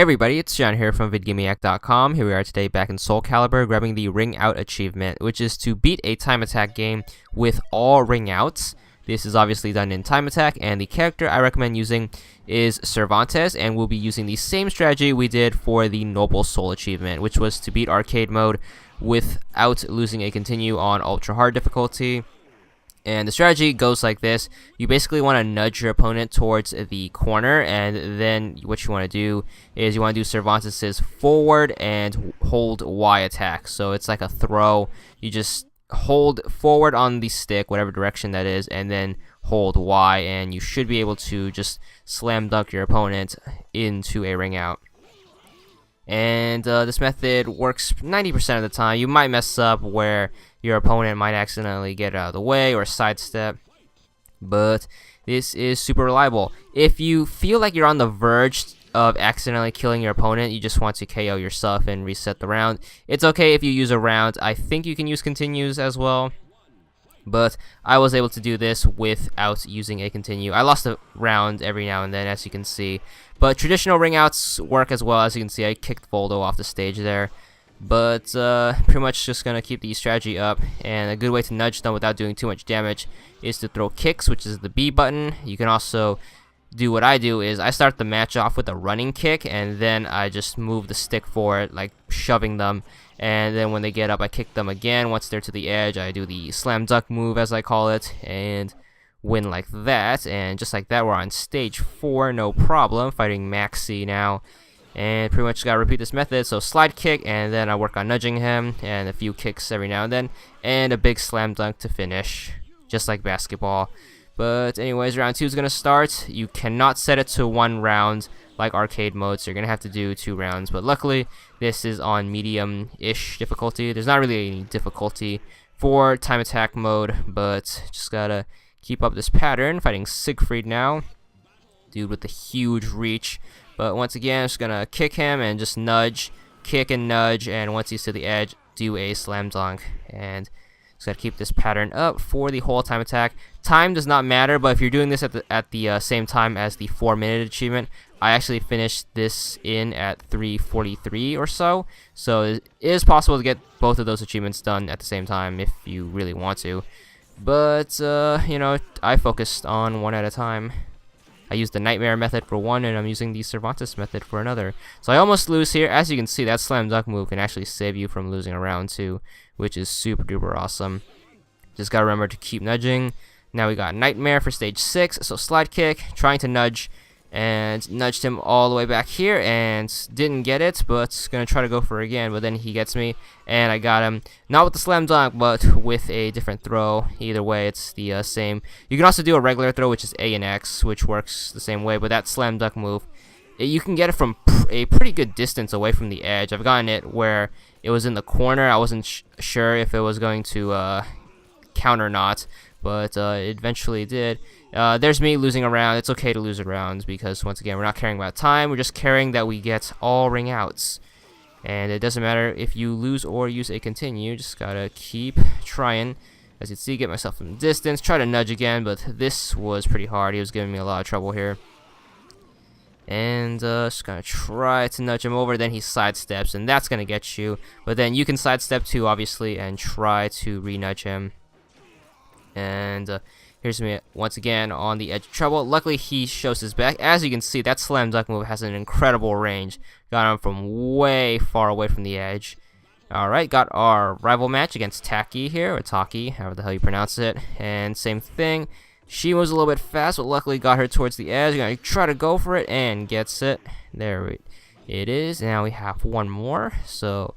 everybody, it's John here from VidGamiac.com. Here we are today back in Soul Calibur grabbing the Ring Out achievement, which is to beat a time attack game with all ring outs. This is obviously done in time attack, and the character I recommend using is Cervantes, and we'll be using the same strategy we did for the Noble Soul achievement, which was to beat arcade mode without losing a continue on ultra hard difficulty. And the strategy goes like this. You basically want to nudge your opponent towards the corner, and then what you want to do is you want to do Cervantes' forward and hold Y attack. So it's like a throw. You just hold forward on the stick, whatever direction that is, and then hold Y, and you should be able to just slam dunk your opponent into a ring out. And this method works 90% of the time. You might mess up where your opponent might accidentally get out of the way or sidestep, but this is super reliable. If you feel like you're on the verge of accidentally killing your opponent, you just want to KO yourself and reset the round, it's okay if you use a round. I think you can use continues as well, but I was able to do this without using a continue. I lost a round every now and then, as you can see, but traditional ring outs work as well. As you can see, I kicked Voldo off the stage there. But pretty much just going to keep the strategy up, and a good way to nudge them without doing too much damage is to throw kicks, which is the B button. You can also do what I do is I start the match off with a running kick, and then I just move the stick forward, like shoving them, and then when they get up I kick them again. Once they're to the edge, I do the slam dunk move, as I call it, and win like that. And just like that, we're on stage 4, no problem, fighting Maxi now. And pretty much gotta repeat this method. So slide kick, and then I work on nudging him, and a few kicks every now and then, and a big slam dunk to finish, just like basketball. But anyways, round 2 is gonna start. You cannot set it to 1 round like arcade mode, so you're gonna have to do 2 rounds. But luckily, this is on medium-ish difficulty. There's not really any difficulty for time attack mode, but just gotta keep up this pattern. Fighting Siegfried now, dude with the huge reach. But once again, I'm just gonna kick him and just nudge, kick and nudge, and once he's to the edge, do a slam dunk. And just gotta keep this pattern up for the whole time attack. Time does not matter, but if you're doing this at the same time as the 4-minute achievement, I actually finished this in at 3:43 or so. So it is possible to get both of those achievements done at the same time if you really want to. But you know, I focused on one at a time. I used the Nightmare method for one, and I'm using the Cervantes method for another. So I almost lose here. As you can see, that slam dunk move can actually save you from losing a round too, which is super duper awesome. Just gotta remember to keep nudging. Now we got Nightmare for stage 6. So slide kick, trying to nudge, and nudged him all the way back here and didn't get it, but gonna try to go for it again, but then he gets me and I got him, not with the slam dunk but with a different throw. Either way, it's the same. You can also do a regular throw, which is A and X, which works the same way, but that slam dunk move, you can get it from a pretty good distance away from the edge. I've gotten it where it was in the corner. I wasn't sure if it was going to count or not, but it eventually did. There's me losing a round. It's okay to lose a round because, once again, we're not caring about time. We're just caring that we get all ring outs. And it doesn't matter if you lose or use a continue. Just gotta keep trying. As you can see, get myself some distance. Try to nudge again, but this was pretty hard. He was giving me a lot of trouble here. And just gonna try to nudge him over. Then he sidesteps, and that's gonna get you. But then you can sidestep too, obviously, and try to re-nudge him. And here's me once again on the edge of trouble. Luckily, he shows his back. As you can see, that slam dunk move has an incredible range. Got him from way far away from the edge. Alright, got our rival match against Taki here, or Taki, however the hell you pronounce it. And same thing. She was a little bit fast, but luckily got her towards the edge. Gonna try to go for it, and gets it. There it is. Now we have one more. So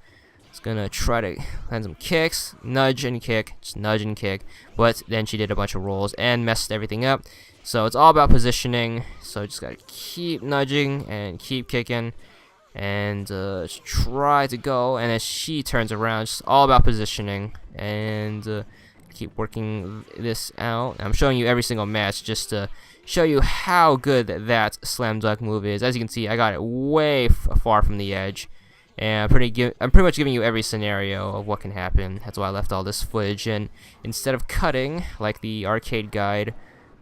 gonna try to land some kicks, nudge and kick, just nudge and kick, but then she did a bunch of rolls and messed everything up. So it's all about positioning. So just gotta keep nudging and keep kicking, and just try to go. And as she turns around, just all about positioning, and keep working this out. I'm showing you every single match just to show you how good that slam dunk move is. As you can see, I got it way far from the edge. And I'm pretty much giving you every scenario of what can happen. That's why I left all this footage in instead of cutting like the arcade guide.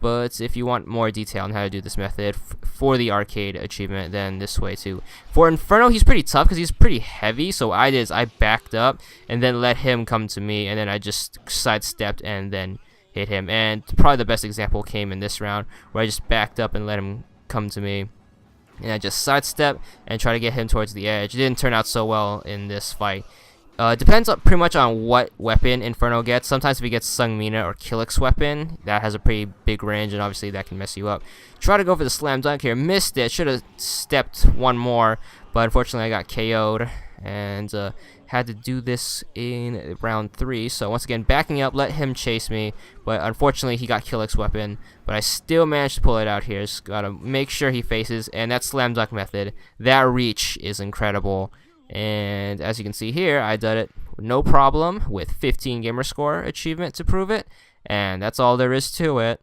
But if you want more detail on how to do this method for the arcade achievement, then this way too. For Inferno, he's pretty tough because he's pretty heavy, so I did is I backed up and then let him come to me, and then I just sidestepped and then hit him. And probably the best example came in this round, where I just backed up and let him come to me, and I just sidestep and try to get him towards the edge. It didn't turn out so well in this fight. Depends on, pretty much on what weapon Inferno gets. Sometimes if he gets Sung Mina or Killick's weapon, that has a pretty big range, and obviously that can mess you up. Try to go for the slam dunk here. Missed it. Should have stepped one more, but unfortunately I got KO'd, and had to do this in round 3. So once again, backing up, let him chase me, but unfortunately he got Killick's weapon, but I still managed to pull it out here. Just gotta make sure he faces, and that slam dunk method, that reach is incredible. And as you can see here, I did it no problem with 15 gamer score achievement to prove it, and that's all there is to it.